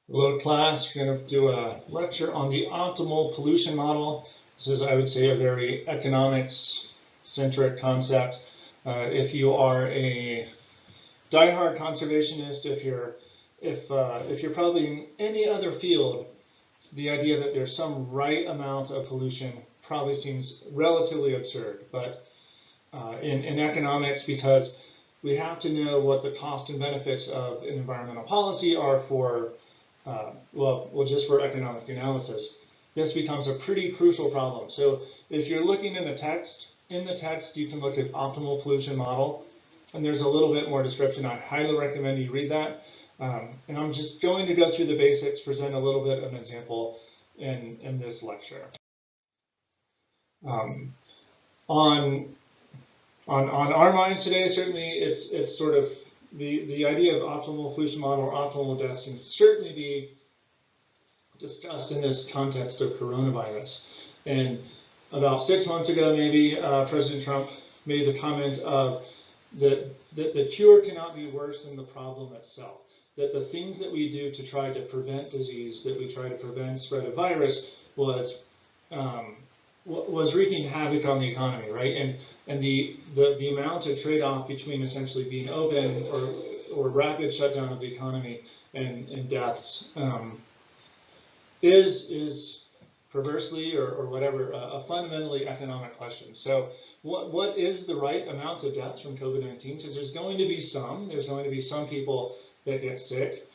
Hello class, we're going to do a lecture on the optimal pollution model. This is, I would say, a very economics-centric concept. If you are a diehard conservationist, if you're probably in any other field, the idea that there's some right amount of pollution probably seems relatively absurd. But in economics, because we have to know what the cost and benefits of an environmental policy are for just for economic analysis, this becomes a pretty crucial problem. So if you're looking in the text you can look at optimal pollution model, and there's a little bit more description. I highly recommend you read that. And I'm just going to go through the basics, present a little bit of an example in this lecture. Um, on our minds today, certainly it's sort of the idea of optimal pollution model or optimal deaths can certainly be discussed in this context of coronavirus. And about 6 months ago, maybe, President Trump made the comment of that the cure cannot be worse than the problem itself. That the things that we do to try to prevent disease, that we try to prevent spread of virus, was wreaking havoc on the economy, right? And the amount of trade-off between essentially being open or rapid shutdown of the economy and deaths is perversely or whatever a fundamentally economic question. So what is the right amount of deaths from COVID-19? Because there's going to be some people that get sick.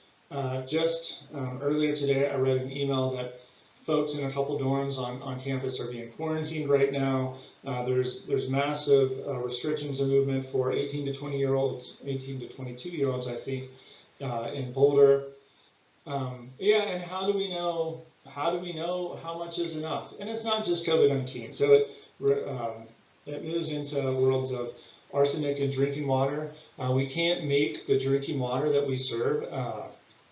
Just earlier today, I read an email that folks in a couple dorms on campus are being quarantined right now. There's massive restrictions and movement for 18 to 20-year-olds, 18 to 22-year-olds, I think, in Boulder. Yeah, and how do we know how much is enough? And it's not just COVID-19. So it moves into worlds of arsenic in drinking water. We can't make the drinking water that we serve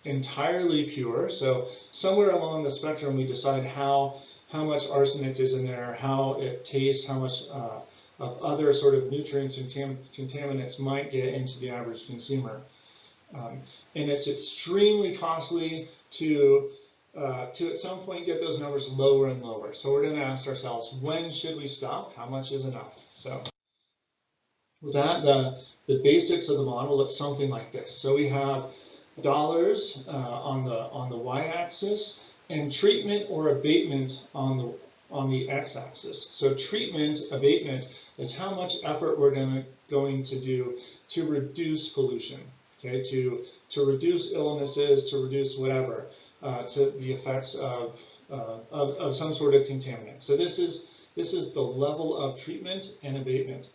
entirely pure. So somewhere along the spectrum, we decide how much arsenic is in there, how it tastes, how much of other sort of nutrients and contaminants might get into the average consumer. And it's extremely costly to at some point get those numbers lower and lower. So we're going to ask ourselves, when should we stop? How much is enough? So with that, the basics of the model looks something like this. So we have dollars on the y-axis and treatment or abatement on the x-axis. So treatment, abatement is how much effort we're going to do to reduce pollution, okay, to reduce illnesses, to reduce whatever, to the effects of some sort of contaminant. So this is the level of treatment and abatement.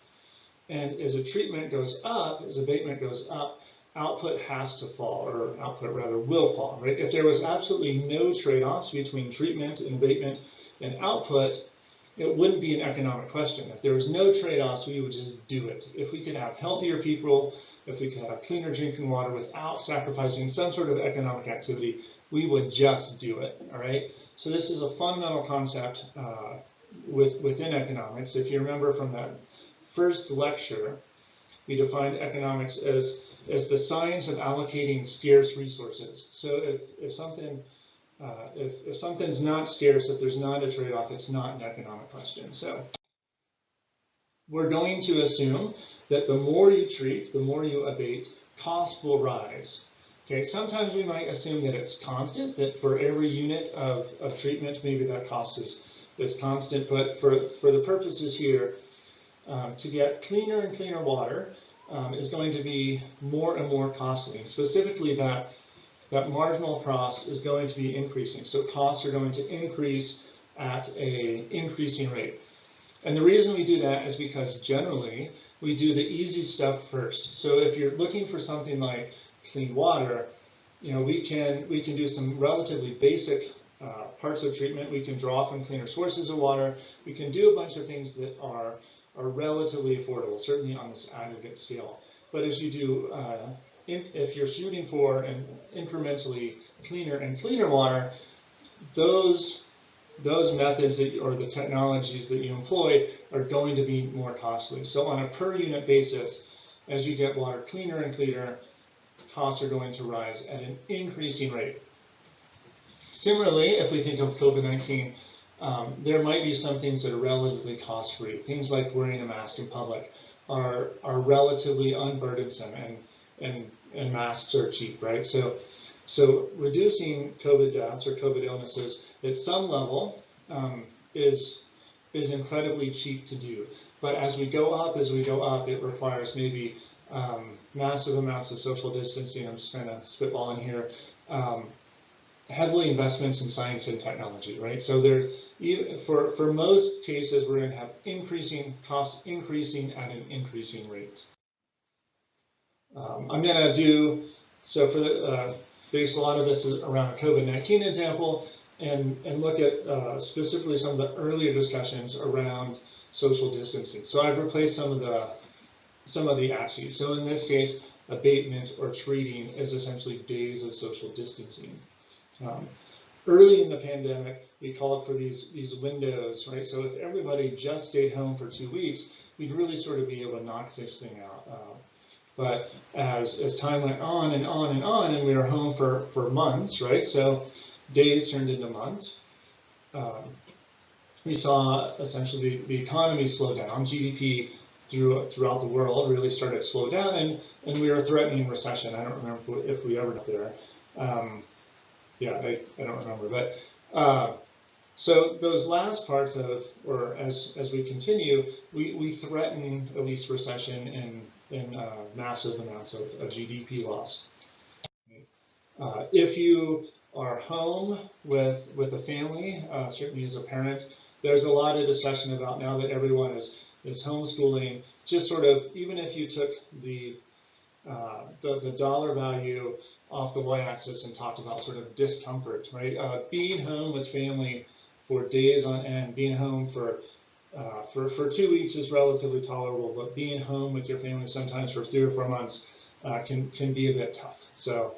And as a treatment goes up, as abatement goes up, output has to fall, or output rather will fall, right? If there was absolutely no trade-offs between treatment and abatement and output, it wouldn't be an economic question. If there was no trade-offs, we would just do it. If we could have healthier people, if we could have cleaner drinking water without sacrificing some sort of economic activity, we would just do it, all right? So this is a fundamental concept within economics. If you remember from that first lecture, we defined economics as the science of allocating scarce resources. So if something's not scarce, if there's not a trade-off, it's not an economic question. So we're going to assume that the more you treat, the more you abate, cost will rise. Okay, sometimes we might assume that it's constant, that for every unit of treatment, maybe that cost is constant, but for the purposes here, to get cleaner and cleaner water is going to be more and more costly. Specifically, that marginal cost is going to be increasing. So costs are going to increase at an increasing rate. And the reason we do that is because generally we do the easy stuff first. So if you're looking for something like clean water, we can do some relatively basic parts of treatment. We can draw from cleaner sources of water. We can do a bunch of things that are relatively affordable, certainly on this aggregate scale. But as you do, if you're shooting for an incrementally cleaner and cleaner water, those methods or the technologies that you employ are going to be more costly. So on a per unit basis, as you get water cleaner and cleaner, costs are going to rise at an increasing rate. Similarly, if we think of COVID-19, there might be some things that are relatively cost-free. Things like wearing a mask in public are relatively unburdensome, and masks are cheap, right? So reducing COVID deaths or COVID illnesses at some level is incredibly cheap to do. But as we go up, it requires maybe massive amounts of social distancing. I'm just kind of spitballing here. Heavily investments in science and technology, right? So for most cases, we're going to have increasing costs increasing at an increasing rate. I'm going to do so for the base a lot of this is around a COVID-19 example, and look at specifically some of the earlier discussions around social distancing. So I've replaced some of the axes. So in this case, abatement or treating is essentially days of social distancing. Early in the pandemic, we called for these windows, right? So if everybody just stayed home for 2 weeks, we'd really sort of be able to knock this thing out. But as time went on and on and on, and we were home for months, right? So days turned into months. We saw essentially the economy slow down. GDP throughout the world really started to slow down, and we were threatening recession. I don't remember if we ever got there. Yeah, I don't remember, but so those last parts of, or as we continue, we threaten at least recession and massive amounts of GDP loss. If you are home with a family, certainly as a parent, there's a lot of discussion about now that everyone is homeschooling, just sort of, even if you took the dollar value off the y-axis and talked about sort of discomfort, right? Being home with family for days on end, being home for 2 weeks is relatively tolerable, but being home with your family sometimes for 3 or 4 months can be a bit tough. So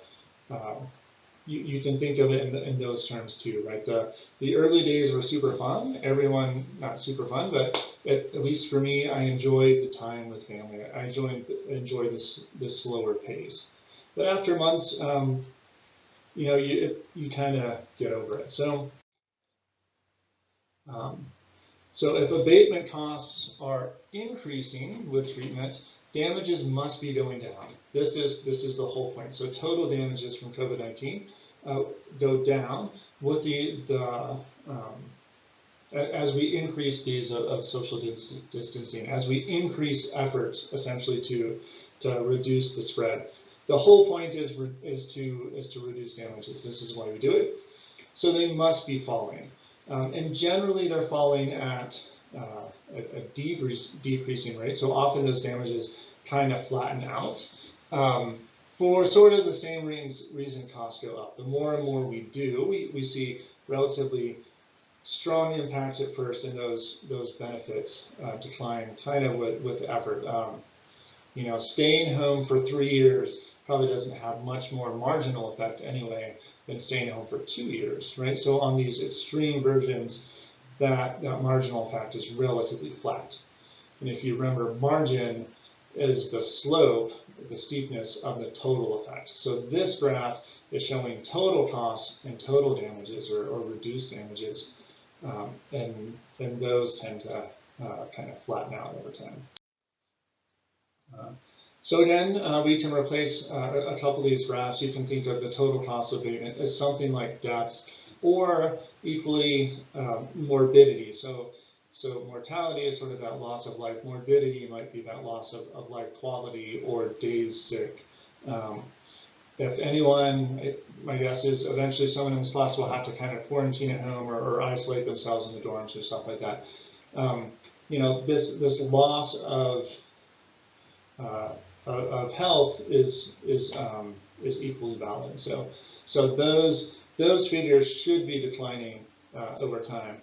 you can think of it in those terms too, right? The early days were super fun. Everyone, not super fun, but at least for me, I enjoyed the time with family. I enjoy this slower pace. But after months, you know, you kind of get over it. So if abatement costs are increasing with treatment, damages must be going down. This is the whole point. So total damages from COVID-19 go down with as we increase days of social distancing, as we increase efforts essentially to reduce the spread. The whole point is to reduce damages. This is why we do it. So they must be falling, and generally they're falling at a decreasing rate. So often those damages kind of flatten out for sort of the same reason costs go up. The more and more we do, we see relatively strong impacts at first, and those benefits decline kind of with the effort. You know, staying home for 3 years probably doesn't have much more marginal effect anyway than staying home for 2 years, right? So on these extreme versions, that marginal effect is relatively flat. And if you remember, margin is the slope, the steepness of the total effect. So this graph is showing total costs and total damages or reduced damages, and those tend to kind of flatten out over time. So again, we can replace a couple of these graphs. You can think of the total cost of abatement as something like deaths, or equally morbidity. So mortality is sort of that loss of life. Morbidity might be that loss of life quality or days sick. If anyone, my guess is eventually someone in this class will have to kind of quarantine at home or isolate themselves in the dorms or stuff like that. You know, this loss of health is equally valid. So those figures should be declining over time.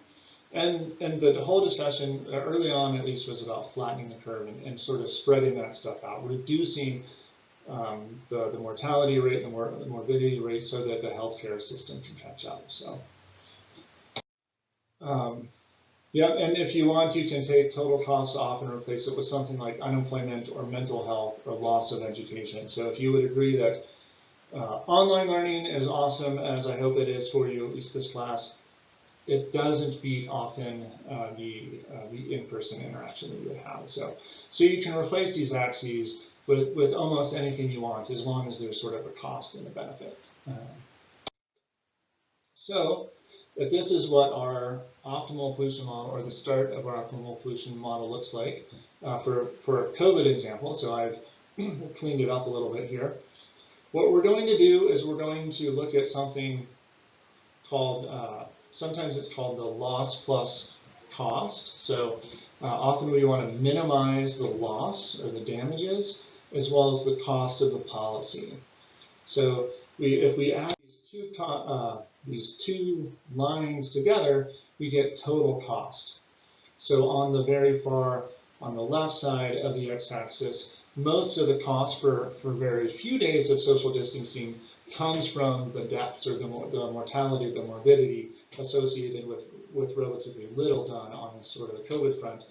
And the whole discussion early on, at least, was about flattening the curve and sort of spreading that stuff out, reducing the mortality rate and the morbidity rate so that the healthcare system can catch up. So, yeah, and if you want, you can take total costs off and replace it with something like unemployment or mental health or loss of education. So if you would agree that Online learning, as awesome as I hope it is for you, at least this class, it doesn't beat often the in-person interaction that you would have. So you can replace these axes with almost anything you want, as long as there's sort of a cost and a benefit. So if this is what our optimal pollution model, or the start of our optimal pollution model, looks like for a COVID example, so I've cleaned it up a little bit here. What we're going to do is we're going to look at something called, sometimes it's called the loss plus cost. So often we want to minimize the loss or the damages, as well as the cost of the policy. So if we add these two lines together, we get total cost. So on the very far, on the left side of the x-axis, most of the cost for very few days of social distancing comes from the deaths or the mortality, the morbidity associated with relatively little done on the sort of the COVID front.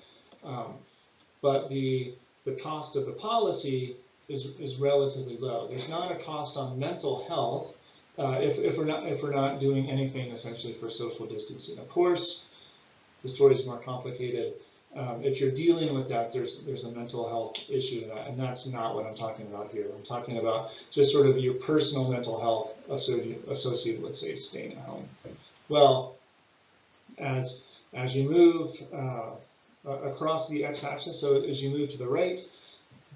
But the cost of the policy is relatively low. There's not a cost on mental health if we're not doing anything essentially for social distancing. Of course, the story is more complicated. If you're dealing with that, there's a mental health issue in that, and that's not what I'm talking about here. I'm talking about just sort of your personal mental health associated with, say, staying at home. Well, as you move across the x-axis, so as you move to the right,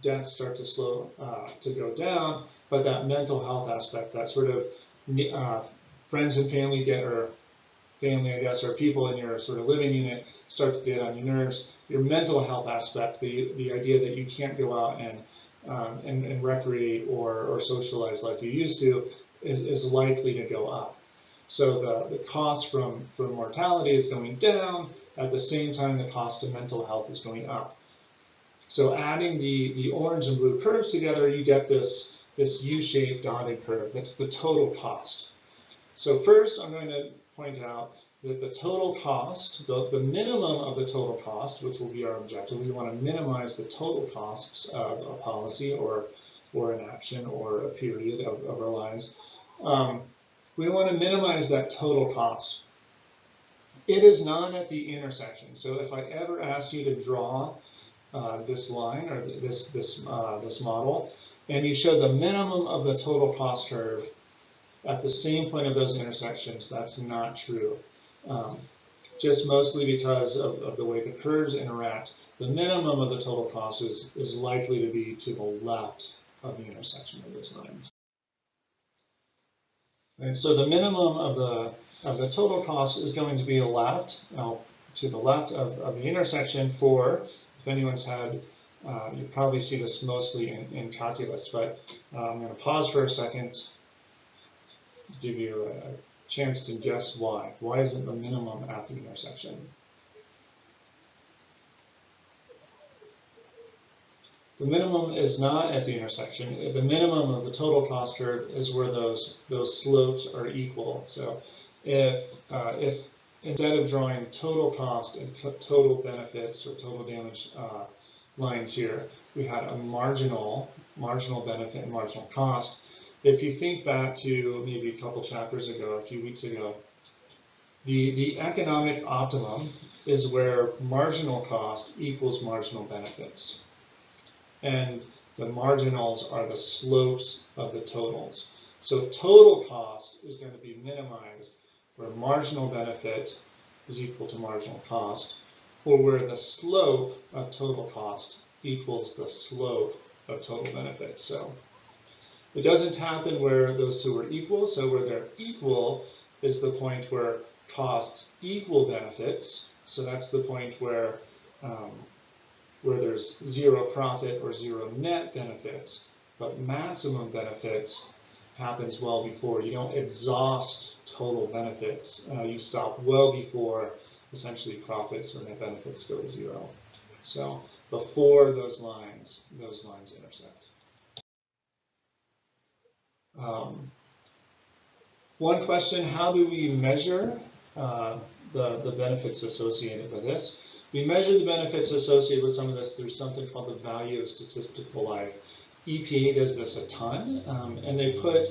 deaths start to to go down, but that mental health aspect, that sort of friends and family or family, I guess, or people in your sort of living unit start to get on your nerves. Your mental health aspect, the idea that you can't go out and recreate or socialize like you used to, is likely to go up. So the cost from mortality is going down. At the same time, the cost of mental health is going up. So adding the orange and blue curves together, you get this U-shaped dotted curve. That's the total cost. So first, I'm going to point out that the total cost, the minimum of the total cost, which will be our objective, we want to minimize the total costs of a policy or an action or a period of our lives. We want to minimize that total cost. It is not at the intersection. So if I ever asked you to draw this line or this model, and you show the minimum of the total cost curve at the same point of those intersections, that's not true. Just mostly because of the way the curves interact, the minimum of the total cost is likely to be to the left of the intersection of those lines. And so the minimum of the total cost is going to be to the left of the intersection for, if anyone's had, you probably see this mostly in calculus, but I'm going to pause for a second to give you a chance to guess why. Why isn't the minimum at the intersection? The minimum is not at the intersection. The minimum of the total cost curve is where those slopes are equal. So if instead of drawing total cost and total benefits or total damage lines here, we had a marginal benefit and marginal cost. If you think back to maybe a couple chapters ago, a few weeks ago, the economic optimum is where marginal cost equals marginal benefits. And the marginals are the slopes of the totals. So total cost is going to be minimized where marginal benefit is equal to marginal cost, or where the slope of total cost equals the slope of total benefit. So it doesn't happen where those two are equal. So where they're equal is the point where costs equal benefits. So that's the point where there's zero profit or zero net benefits, but maximum benefits happens well before. You don't exhaust total benefits. You stop well before essentially profits or net benefits go to zero. So before those lines intersect. One question, how do we measure the benefits associated with this? We measure the benefits associated with some of this through something called the value of statistical life. EPA does this a ton, and they put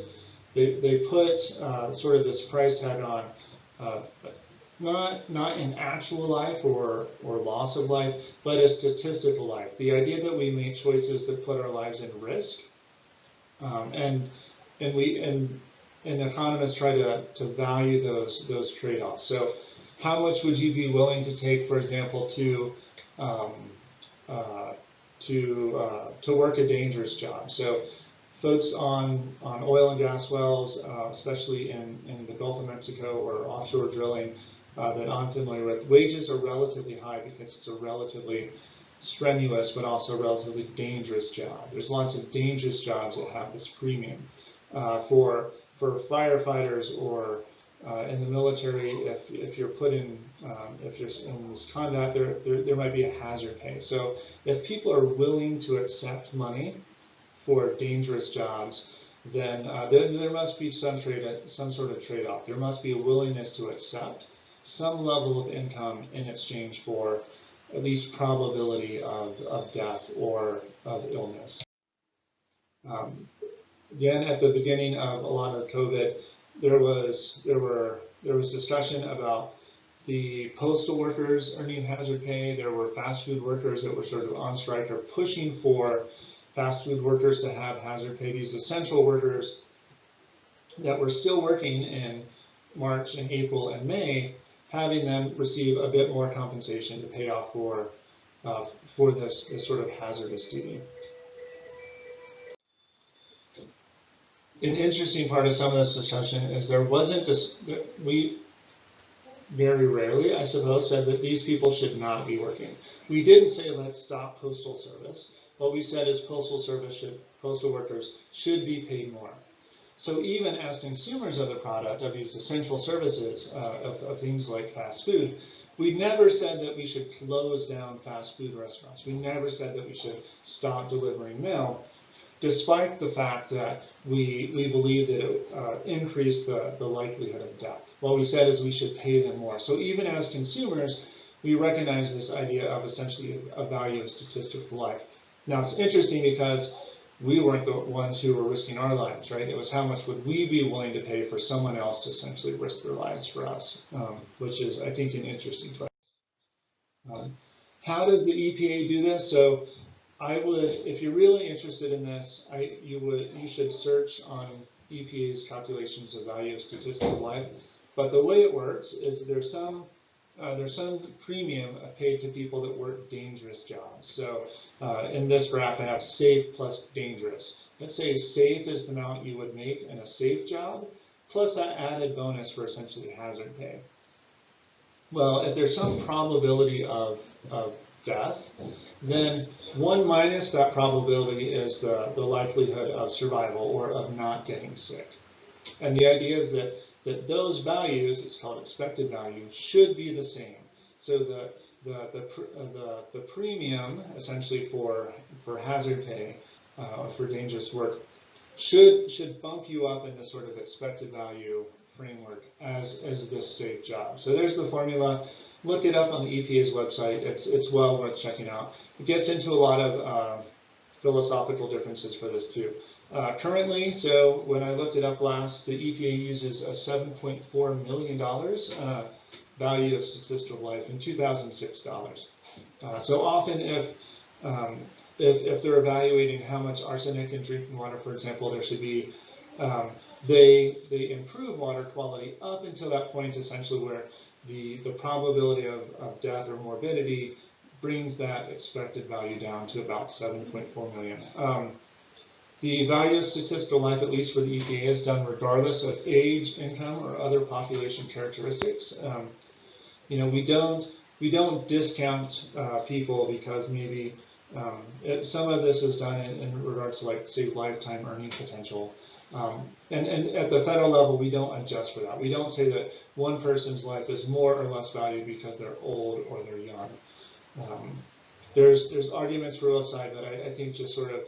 they put sort of this price tag on, not in actual life or loss of life, but a statistical life. The idea that we make choices that put our lives in risk, and economists try to value those trade-offs. So, how much would you be willing to take, for example, to work a dangerous job? So, folks on oil and gas wells, especially in the Gulf of Mexico or offshore drilling that I'm familiar with, wages are relatively high because it's a relatively strenuous but also relatively dangerous job. There's lots of dangerous jobs that have this premium. For firefighters or in the military, if you're put in, if you're in this combat, there might be a hazard pay. So if people are willing to accept money for dangerous jobs, then there must be some sort of trade-off. There must be a willingness to accept some level of income in exchange for at least probability of death or of illness. Again, at the beginning of a lot of COVID, there was discussion about the postal workers earning hazard pay. There were fast food workers that were sort of on strike or pushing for fast food workers to have hazard pay. These essential workers that were still working in March and April and May, having them receive a bit more compensation to pay off for this sort of hazardous duty. An interesting part of some of this discussion is there wasn't this, we very rarely, I suppose, said that these people should not be working. We didn't say let's stop postal service. What we said is postal workers should be paid more. So even as consumers of the product, of these essential services, of things like fast food, we never said that we should close down fast food restaurants. We never said that we should stop delivering mail, despite the fact that we believe that it increased the likelihood of death. What we said is we should pay them more. So even as consumers, we recognize this idea of essentially a value of statistical life. Now it's interesting because we weren't the ones who were risking our lives, right? It was how much would we be willing to pay for someone else to essentially risk their lives for us, which is, I think, an interesting question. How does the EPA do this? So I would, if you're really interested in this, you should search on EPA's calculations of value of statistical life. But the way it works is there's some premium paid to people that work dangerous jobs. So in this graph, I have safe plus dangerous. Let's say safe is the amount you would make in a safe job, plus that added bonus for essentially hazard pay. Well, if there's some probability of death, then 1 minus that probability is the likelihood of survival or of not getting sick. And the idea is that those values, it's called expected value, should be the same. So the premium essentially for hazard pay or for dangerous work should bump you up in this sort of expected value framework as this safe job. So there's the formula. Look it up on the EPA's website. It's well worth checking out. It gets into a lot of philosophical differences for this too. Currently, so when I looked it up last, the EPA uses a $7.4 million value of statistical life in 2006 dollars. So often if they're evaluating how much arsenic in drinking water, for example, there should be, they improve water quality up until that point essentially where the probability of death or morbidity brings that expected value down to about 7.4 million. The value of statistical life, at least for the EPA, is done regardless of age, income, or other population characteristics. We don't discount people because maybe some of this is done in regards to, like, say, lifetime earning potential. And at the federal level, we don't adjust for that. We don't say that one person's life is more or less valued because they're old or they're young. There's arguments for both sides, but I think just sort of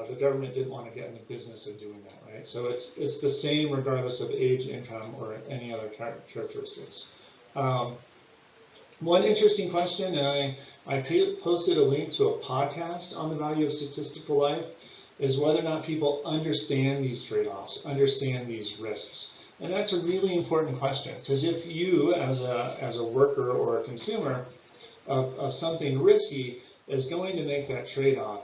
the government didn't want to get in the business of doing that, right? So it's the same regardless of age, income, or any other characteristics. One interesting question, and I posted a link to a podcast on the value of statistical life. is whether or not people understand these trade-offs, understand these risks. And that's a really important question, because if you, as a worker or a consumer of something risky, is going to make that trade-off,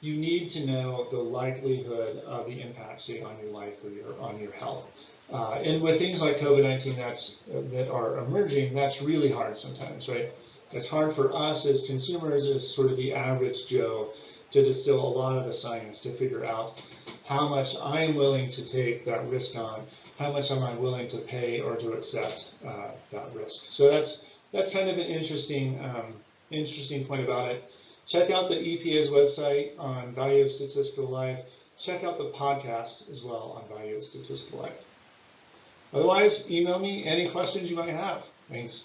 you need to know the likelihood of the impact, say, on your life or on your health. And with things like COVID-19 that are emerging, that's really hard sometimes, right? It's hard for us as consumers, as sort of the average Joe, to distill a lot of the science to figure out how much I am willing to take that risk on, how much am I willing to pay or to accept that risk. So that's kind of an interesting point about it. Check out the EPA's website on value of statistical life. Check out the podcast as well on value of statistical life. Otherwise, email me any questions you might have. Thanks.